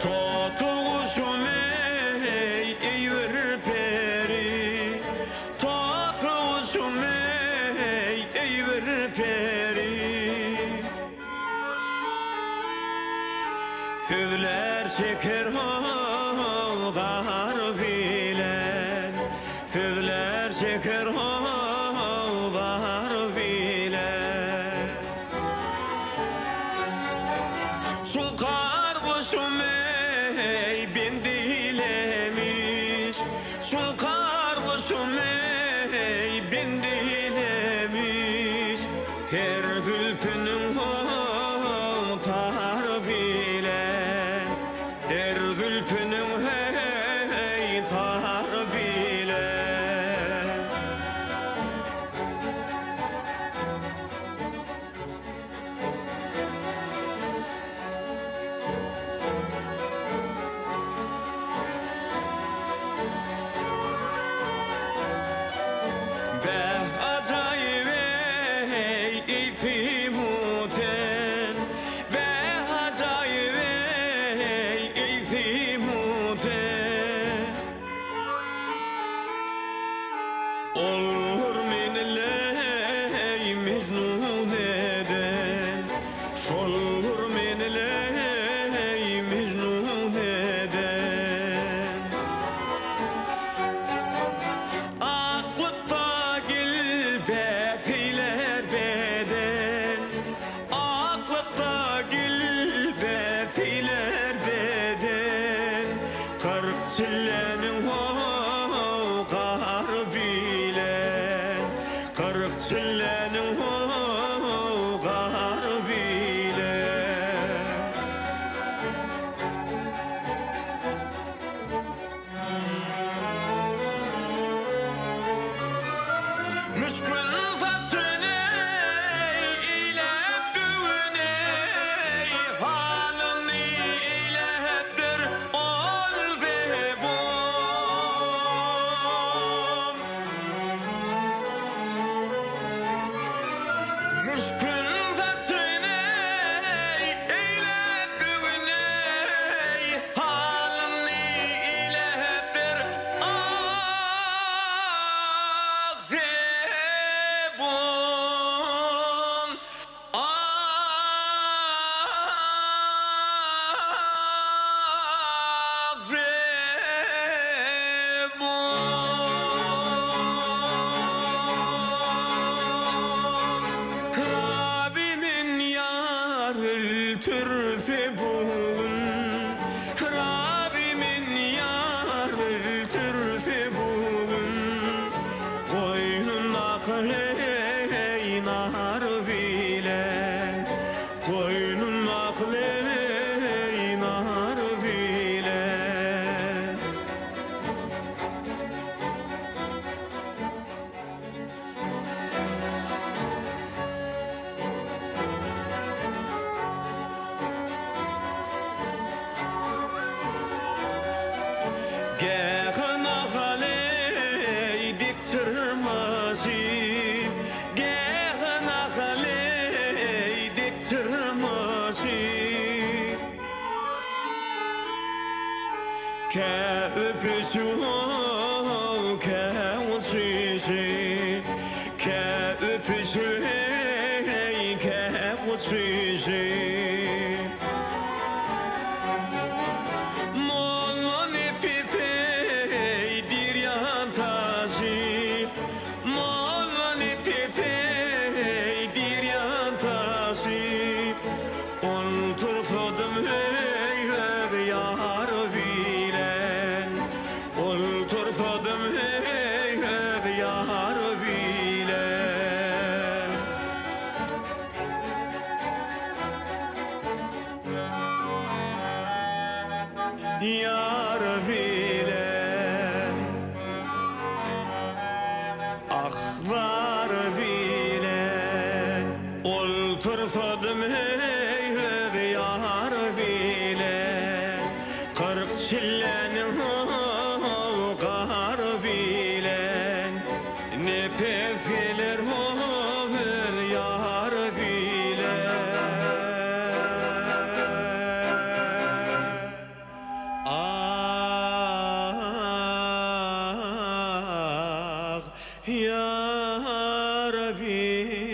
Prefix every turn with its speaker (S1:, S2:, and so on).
S1: Totuşum ey peri, totuşum ey peri. Sözler şeker hoğar bilen, sözler şeker hoğar bilen. Şul kardeşim ey ben dilemiş, şul kardeşim ey ben dilemiş. Her gülpünün hoğar bilen, her gülpünün hey tar bilen. Be acayip ey Timuten, be acayip ey Timuten. Olur minle mecnun eden, şolur minle mecnun eden. Aklıkta gilbetiler beden, aklıkta gilbetiler beden. Kırk çillenin hoğar bilen, kırk çillenin hoğar bilen. Müşkül façını ile düğüne, halını iledir ol ve bom. Müşkül façını ile düğüne, halını iledir ak ve bom. Ak ve bom. Rabimin yar öldürse bugün, Rabimin yar öldürse bugün. Koynun akle nar bilen, koynun akle nar bilen. Gehna haley diktirmasi, gehna haley diktirmasi. Ke öpüsü ke uçuşu, ke öpüsü ke uçuşu. Mollon epitey diryan taşır, mollon epitey diryan taşır. Olturfadım hey hey yar bilen, olturfadım hey hey yar bilen. Yar bilen, aklar bilen, olturfadım hey hey yar bilen. Kırk çillenin hoğar yar bile